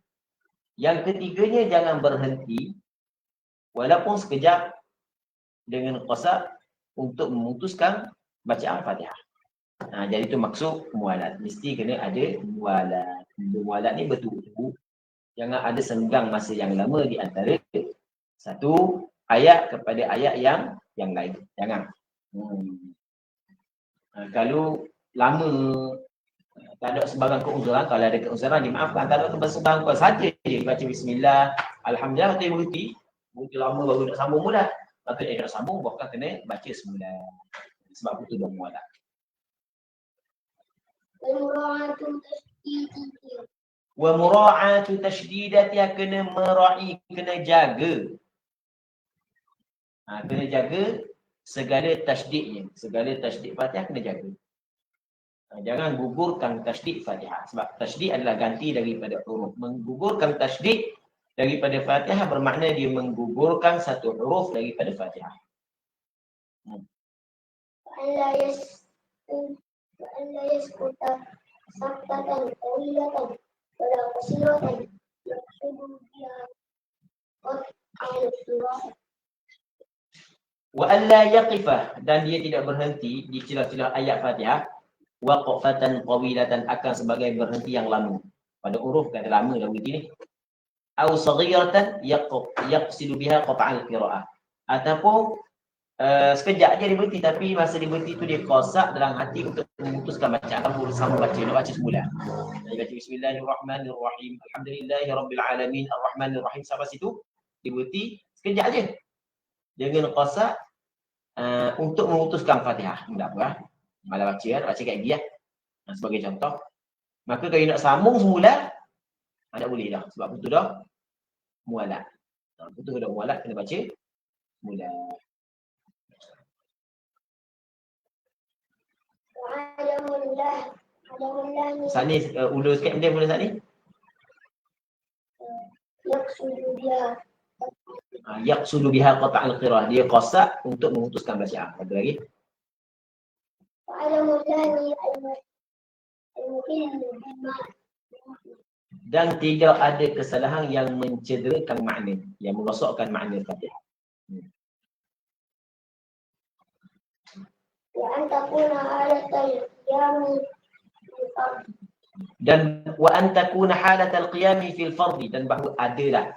C: Yang ketiganya, jangan berhenti walaupun sekejap dengan qasar untuk memutuskan bacaan Fatihah. Jadi itu maksud muwalat. Mesti kena ada muwalat. Muwalat ni betul-betul. Jangan ada senggang masa yang lama di antara satu ayat kepada ayat yang lain. Jangan. Kalau lama tak ada sebarang keuzuran, kalau ada keuzuran dimaafkan. Kalau ada sebarang keuzuran saja je baca bismillah, alhamdulillah, tapi berhenti lama baru nak sambung pula. Maka nak sambung bahkan kena baca semula. Sebab itu dah muwalat. Wa mura'atu tasydidatiha, kena mera'i, kena jaga. Kena jaga segala tasydidnya. Segala tasydid Fatihah kena jaga. Jangan gugurkan tasydid Fatihah. Sebab tasydid adalah ganti daripada huruf. Menggugurkan tasydid daripada Fatihah bermakna dia menggugurkan satu huruf daripada Fatihah.
D: وأن لا يسكت سكتة طويلة ولا قصيرة يقصد بها قطع الصراط.
C: Wa alla yaqifah, dan dia tidak berhenti di celah-celah ayat Fatihah waqfatan qawilatan, akan sebagai berhenti yang lama. Pada huruf kata lama dah berhenti ni. Au saghiratan yaqsidu biha qat'al qiraah. Ataupun sekejap je dia berhenti, tapi masa dia berhenti tu dia kosak dalam hati untuk memutuskan bacaan bersama baca, nak baca semula. Dia baca bismillahirrahmanirrahim, alhamdulillahirabbil alamin, arrahmanirrahim, sampai situ dia berhenti sekejap je. Jangan kosak untuk memutuskan Fatihah. Tak apa. Malah baca kat gigi sebagai contoh. Maka kalau nak sambung semula, tak boleh dah. Sebab itu dah mualat. Itu dah mualat, kena baca semula. Saat ni ulur sikit benda mula saat ni. Yaqsudu biha qat'al qiraah, dia qasak untuk memutuskan bacaan. Satu lagi. Dan tidak ada kesalahan yang mencederakan makna, yang merosakkan makna Fatihah. Dan wa an takuna halatal qiyami fil fardhi, dan bahawa adalah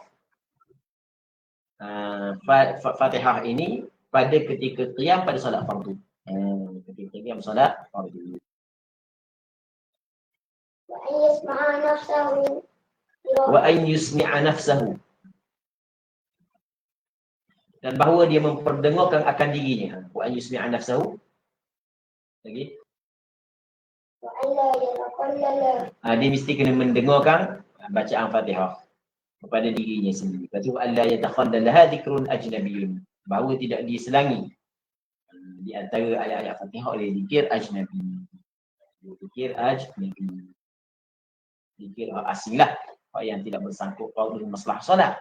C: Fatihah ini pada ketika qiyam pada solat fardu. Ketika qiyam solat fardu. Wa an yusmi'a nafsahu, dan bahawa dia memperdengarkan akan dirinya. Wa an yusmi'a nafsahu. Lagi. Dia mesti kena mendengarkan bacaan Fatihah kepada dirinya sendiri. Lepas tu alla yatakhallalaha dzikrun ajnabiyyun, bahawa tidak diselangi di antara ayat-ayat Fatihah oleh zikir ajnabi. Zikir ajnabi, zikir asinglah, yang tidak bersangkut paut dengan masalah solat.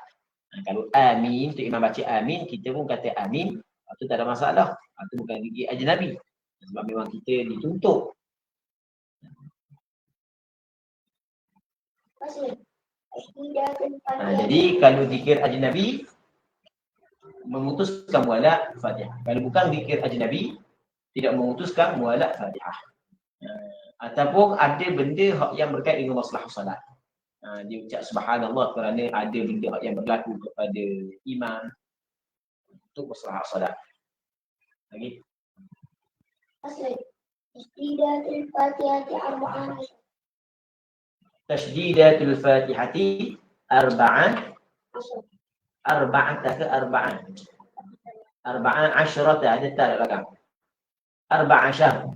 C: Kalau amin, tu imam baca amin, kita pun kata amin, itu tak ada masalah. Itu bukan zikir ajnabi. Sebab memang kita dituntut. Jadi kalau zikir ajnabi memutuskan mualat Fatihah. Kalau bukan zikir ajnabi tidak memutuskan mualat Fatihah. Ataupun ada benda yang berkait dengan masalah solat. Dia ucap subhanallah kerana ada benda yang berlaku kepada imam untuk masalah solat. Lagi.
D: Tasdidatul Fatihati
C: Tasdidatul Fatihati arba'an asyrata, ada tak ada belakang. Arba'asyar.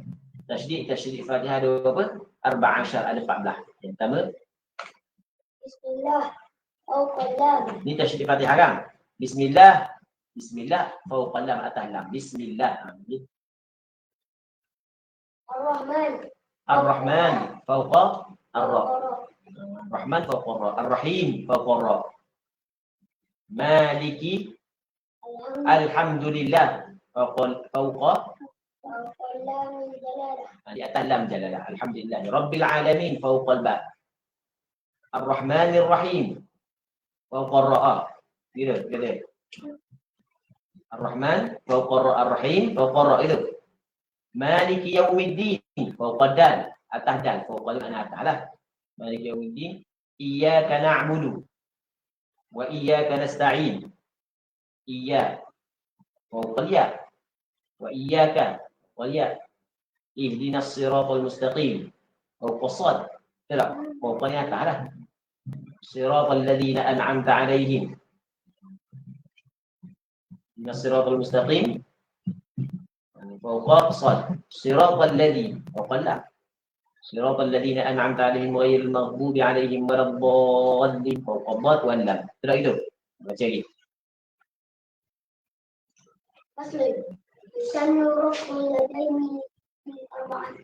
C: Tasdid Fatihah ada berapa? Arba'asyar, ada 14. Yang pertama
D: Bismillah fawqal lam.
C: Ni tasdid Fatihah kan? Bismillah fawqal lam, atas lam. Bismillah. Ar-Rahman fawqa ar-Ra. Rahman fawqa ar-Ra. Ar-Rahim fawqa ar-Ra. Maliki alhamdulillah fawqa di atas lam jalalah. Alhamdulillah rabbil alamin fawqa al-ba. Ar-Rahmanir Rahim fawqa ar-Ra. Gitu. Ar-Rahman fawqa ar-Ra, Ar-Rahim fawqa ar-Ra itu. Maliki yaumiddin fawqa dal, atas dal, fawqa mana atas lah. Maliki yaumiddin, iyyaka na'budu wa iyyaka nasta'in. Iyyak fawqa ya, wa iyyaka wal ya. Ihdinas siratal mustaqim fawqa sad. Tidak, fawqa ni atas lah. Siratal ladzina an'amta 'alaihim. Ihdinas siratal mustaqim fawqa sad. Siratal ladzi fawqa lam. Siratal ladzina an'amta 'alaihim ghairil maghdubi 'alaihim waladdallin. Qad wal lam. Sudah itu. Baca lagi.
D: فصل يسن رفع اليدين في أربعة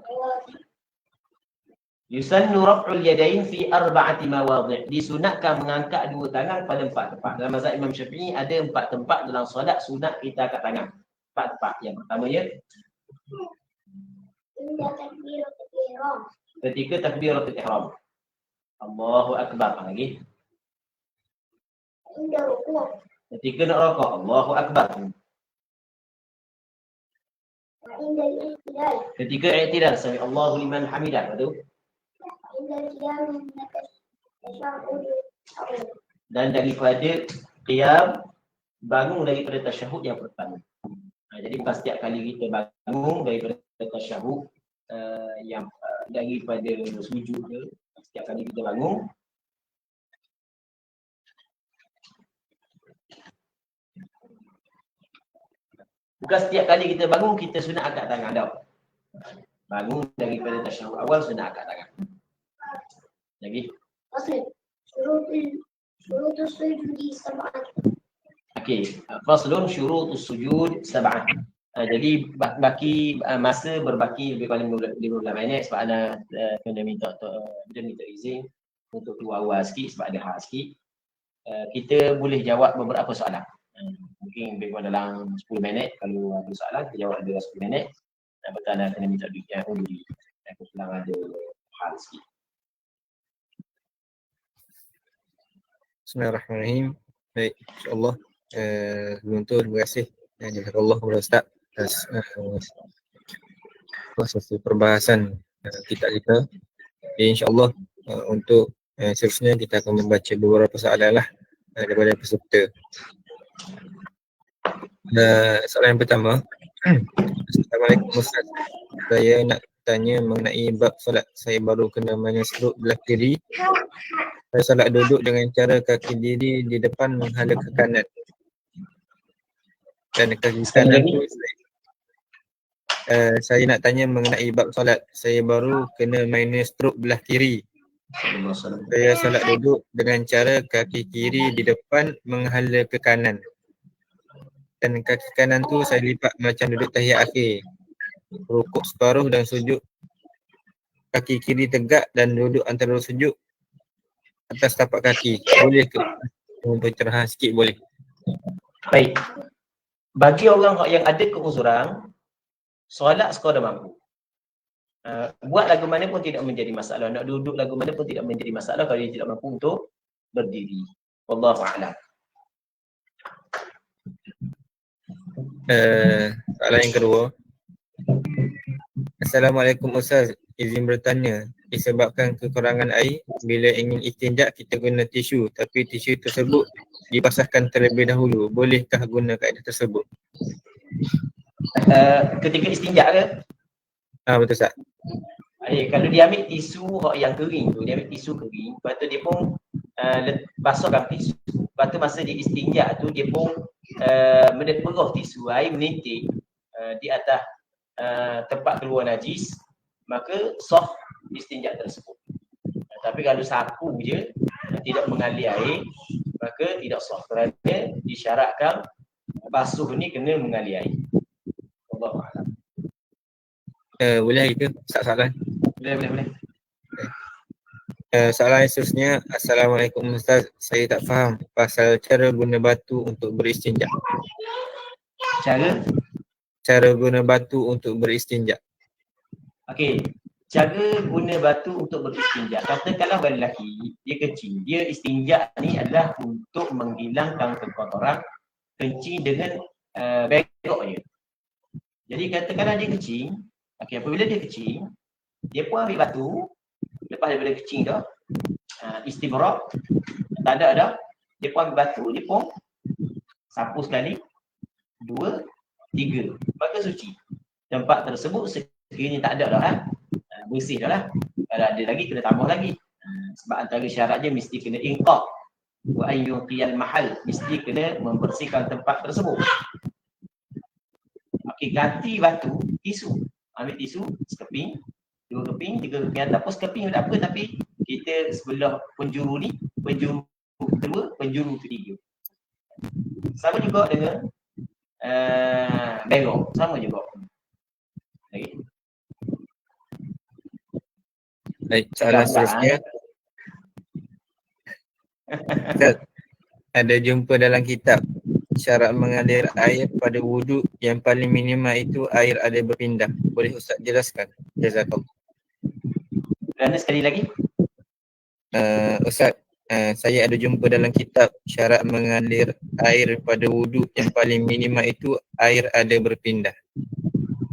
D: مواضع.
C: Yusannu raf'ul yadain fi arba'ati mawadhi'. Disunatkan mengangkat dua tangan pada 4 tempat. Dalam mazhab Imam Syafi'i ada 4 tempat dalam solat sunat kita angkat tangan. 4 tempat. Yang pertamanya ketika takbiratul ihram. Allahu akbar. Lagi. Ketika nak rakaat, Allahu akbar. Ketika i'tidal, sami Allahu liman hamidah. Betul? Dan daripada qiyam, bangun daripada tasyahud yang pertama. Jadi bukan setiap kali kita bangun daripada tasyahud yang daripada sujud ke, setiap kali kita bangun bukan setiap kali kita bangun kita sunat angkat tangan dah. Bangun daripada tasyahud awal sunat angkat tangan. Lagi. Syurutus sujud sab'ah. Okey, faslun syurutus sujud sab'ah. Jadi baki masa berbaki lebih kurang 15 minit sebab ana kena minta izin untuk keluar awal sikit sebab ada hal sikit. Kita boleh jawab beberapa soalan. Mungkin lebih kurang dalam 10 minit. Kalau ada soalan kita jawab dalam 10 minit. Dan betul anda kena minta diri. Aku sedang ada hal sikit.
B: Bismillahirrahmanirrahim. Baik, insyaAllah. Sebelum tu terima kasih jazakallah kepada Ustaz atas satu perbahasan kitab kita. Jadi insyaAllah untuk seterusnya kita akan membaca beberapa soalan lah daripada peserta. Soalan yang pertama. Assalamualaikum Ustaz. Saya nak tanya mengenai bab solat. Saya baru kena menyesruk belah kiri. Saya solat duduk dengan cara kaki diri di depan menghadap ke kanan. Dan kaki kanan tu saya nak tanya mengenai bab solat. Saya baru kena minus stroke belah kiri. Saya solat duduk dengan cara kaki kiri di depan menghala ke kanan. Dan kaki kanan tu saya lipat macam duduk tahiyat akhir. Rukuk separuh dan sujud. Kaki kiri tegak dan duduk antara sujud atas tapak kaki. Boleh ke? Pencerahan sikit boleh.
C: Baik. Bagi orang yang ada keuzuran, solat sekadar mampu. Buat lagu mana pun tidak menjadi masalah. Nak duduk lagu mana pun tidak menjadi masalah kalau dia tidak mampu untuk berdiri. Wallahu a'lam.
B: Soalan yang kedua. Assalamualaikum Ustaz. Izin bertanya, disebabkan kekurangan air, bila ingin istinja kita guna tisu, tapi tisu tersebut dibasahkan terlebih dahulu. Bolehkah guna kaedah tersebut?
C: Ketika istinja ke?
B: Betul Ustaz.
C: Kalau dia ambil tisu yang kering tu, dia ambil tisu kering, lepas tu dia pun basahkan tisu. Lepas tu masa dia istinja tu, dia pun meneperah tisu, air menitik di atas tempat keluar najis, maka sah istinja tersebut. Tapi kalau sapu je tidak mengalir air, maka tidak sah kerana disyaratkan basuh ni kena mengalir air. Allahu a'lam.
B: Boleh ke soalan?
C: Boleh.
B: Soalan yang seterusnya. Assalamualaikum Ustaz. Saya tak faham pasal cara guna batu untuk beristinja. Cara guna batu untuk beristinja. Okey,
C: cara guna batu untuk beristinja. Katakanlah orang lelaki, dia kencing. Dia istinja ni adalah untuk menghilangkan kekotoran, kencing dengan begok je. Jadi katakanlah dia kencing, okey, apabila dia kencing, dia pun ambil batu, lepas daripada kencing dah, istibrak, tak ada dah, dia pun ambil batu, dia pun sapu sekali, 2, 3, maka suci. Tempat tersebut sekiranya tak ada dah bersih dah lah. Kalau ada lagi kena tambah lagi. Sebab antara syarat dia mesti kena inqaq wa ayyuqiyal mahal, mesti kena membersihkan tempat tersebut. Okey, ganti batu tisu. Ambil tisu, sekeping, 2 keping, 3 keping ataupun sekeping tak apa, tapi kita sebelah penjuru ni, penjuru kedua, penjuru ketiga. Sama juga dengan berok, sama juga. Okay.
B: Baik, soalan seterusnya. Ustaz, ada jumpa dalam kitab syarat mengalir air pada wuduk yang paling minimal itu air ada berpindah. Boleh Ustaz jelaskan? Jazakallah.
C: Kerana sekali lagi,
B: Ustaz, saya ada jumpa dalam kitab syarat mengalir air pada wuduk yang paling minimal itu air ada berpindah.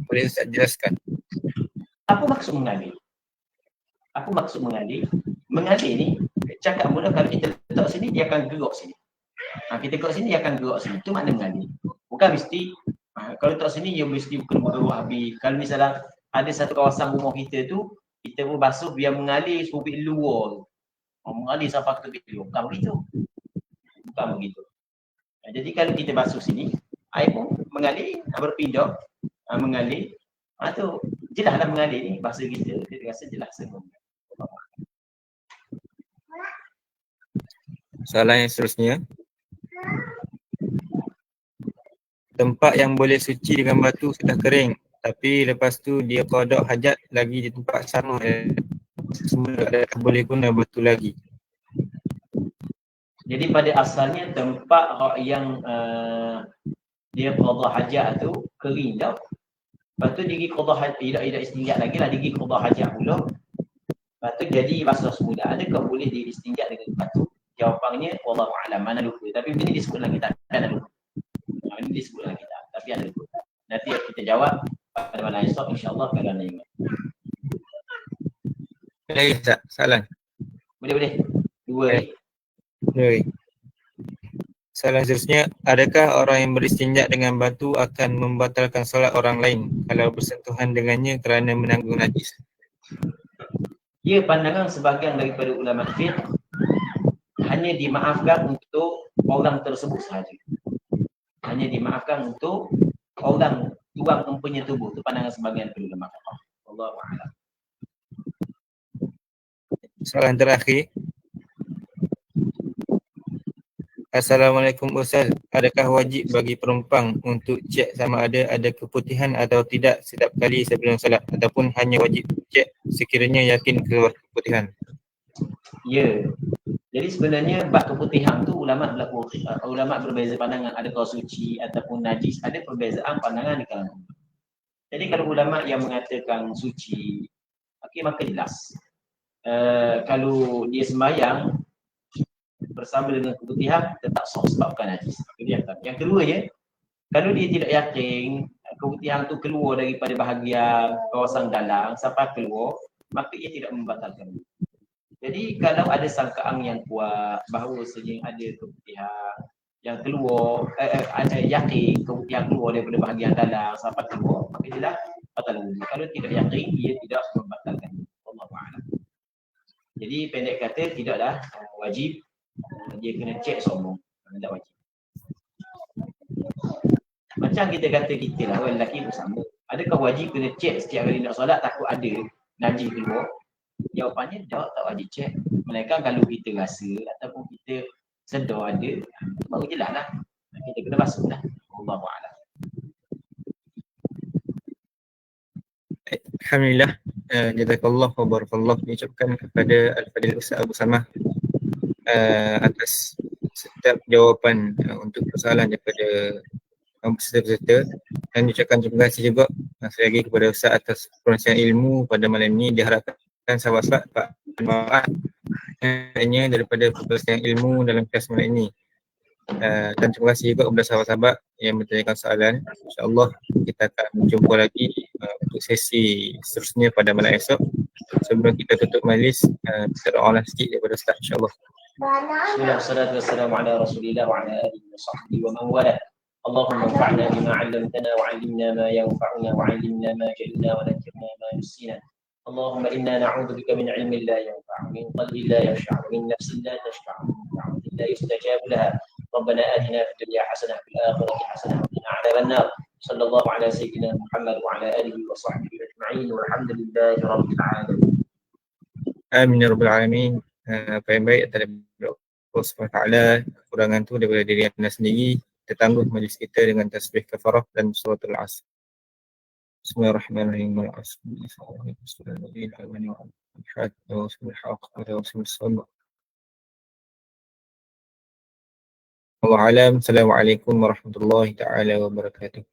B: Boleh Ustaz jelaskan?
C: apa maksud mengalir? Apa maksud mengalir? Mengalir ni, cakap mula kalau kita letak sini, dia akan gerak sini. Kita gerak sini, dia akan gerak sini. Itu makna mengalir. Bukan mesti, kalau letak sini, dia mesti kena bergerak habis. Kalau misalnya ada satu kawasan rumah kita tu, kita pun basuh biar mengalir supaya luar. Mengalir sampai ke tepi luar. Bukan begitu. Bukan begitu. Jadi kalau kita basuh sini, air pun mengalir, berpindah, mengalir. Tu jelaslah mengalir ni, bahasa kita rasa jelas semua.
B: Soalan yang seterusnya. Tempat yang boleh suci dengan batu sudah kering, tapi lepas tu dia qada hajat lagi di tempat sama, semua boleh guna batu lagi.
C: Jadi pada asalnya tempat yang dia qada hajat tu kering dah. Lepas tu dia pergi qada hajat, tidak istinjak lagi lah, dia pergi qada hajat pula. Lepas tu jadi basuh semula. Adakah boleh dia istinjak dengan batu? Jawapannya wallahu a'lam, mana lupa. Tapi ini disebut dalam kitab, ada lupa. Ini disebut dalam kitab, tapi ada lupa. Nanti kita jawab pada malam esok insya-Allah kalau anda ingat.
B: Boleh tak? Soalan.
C: Boleh. Dua ni.
B: Boleh. Soalan seterusnya, adakah orang yang beristinjak dengan batu akan membatalkan solat orang lain kalau bersentuhan dengannya kerana menanggung najis?
C: Ya, pandangan sebahagian daripada ulama fiqh hanya dimaafkan untuk orang tersebut sahaja. Hanya dimaafkan untuk orang tuang empunya tubuh. Itu pandangan sebahagian daripada ulama fiqh. Wallahu a'lam.
B: Soalan terakhir. Assalamualaikum Ustaz, adakah wajib bagi penumpang untuk cek sama ada keputihan atau tidak setiap kali sebelum solat, ataupun hanya wajib cek sekiranya yakin keluar keputihan?
C: Ya. Jadi sebenarnya bab keputihan tu ulama berbeza pandangan, adakah suci ataupun najis, ada perbezaan pandangan di kalangan. Jadi kalau ulama yang mengatakan suci, okey, maka jelas. Kalau dia sembahyang bersama dengan keputihan tetap sah sebab bukan najis. Yang keduanya, kalau dia tidak yakin keputihan tu keluar daripada bahagian kawasan dalam sampai keluar, maka ia tidak membatalkan. Jadi kalau ada sangkaan yang kuat bahawa sejing ada keputihan yang keluar, yakin keputihan keluar daripada bahagian dalam sampai keluar, maka jelas batal wudu. Kalau tidak yakin, ia tidak membatalkan. Wallahu a'lam. Jadi pendek kata, tidaklah wajib. Dia kena cek semua, tak wajib. Macam kita kata kita lah, orang lelaki pun sama. Adakah wajib kena cek setiap kali nak solat takut ada najis keluar? Jawapannya tak wajib cek. Melainkan kalau kita rasa ataupun kita sedar ada, baru jelas lah. Kita kena basuh lah. Wallahu a'lam.
B: Alhamdulillah. Jazakallah wa barakallah diucapkan kepada Al-Fadil Ustaz Abu Samah atas setiap jawapan untuk persoalan daripada peserta-peserta, dan diucapkan terima kasih juga sekali lagi kepada Ustaz atas perkongsian ilmu pada malam ini. Diharapkan sahabat-sahabat dapat manfaat daripada perkongsian ilmu dalam kelas malam ini. Dan terima kasih juga kepada sahabat-sahabat yang bertanyakan soalan. InsyaAllah kita akan berjumpa lagi untuk sesi seterusnya pada malam esok. Sebelum kita tutup majlis, kita doalah sikit daripada Ustaz, insyaAllah.
C: Bismillah, wassalatu wassalamu ala rasulillah wa ala alihi wa sahbihi wa man wala. Allahumma anfa'na bima 'allamtana wa 'allimna ma yanfa'una wa 'allimna ma jahilna wa dhakkirna ma nusina. Allahumma inna na'udzubika min 'ilmin la yanfa'u, min qalbin la yash'a'u, min nafsin la tashba'u, min da'watin la yustajabu laha. ربنا آتنا في الدنيا حسنة وفي الآخرة حسنة وقنا عذاب النار. Sallallahu ala sayyidina Muhammad wa ala alihi wa sahbihi ajma'in walhamdulillahi rabbil alamin.
B: Amin ya rabbal alamin. Apa yang baik adalah Allah SWT. Kekurangan tu daripada diri anda sendiri. Kita tangguh majlis kita dengan tasbih kafarah dan suratul asr. Bismillahirrahmanirrahim. Wallahu alam. Assalamualaikum warahmatullahi taala wabarakatuh.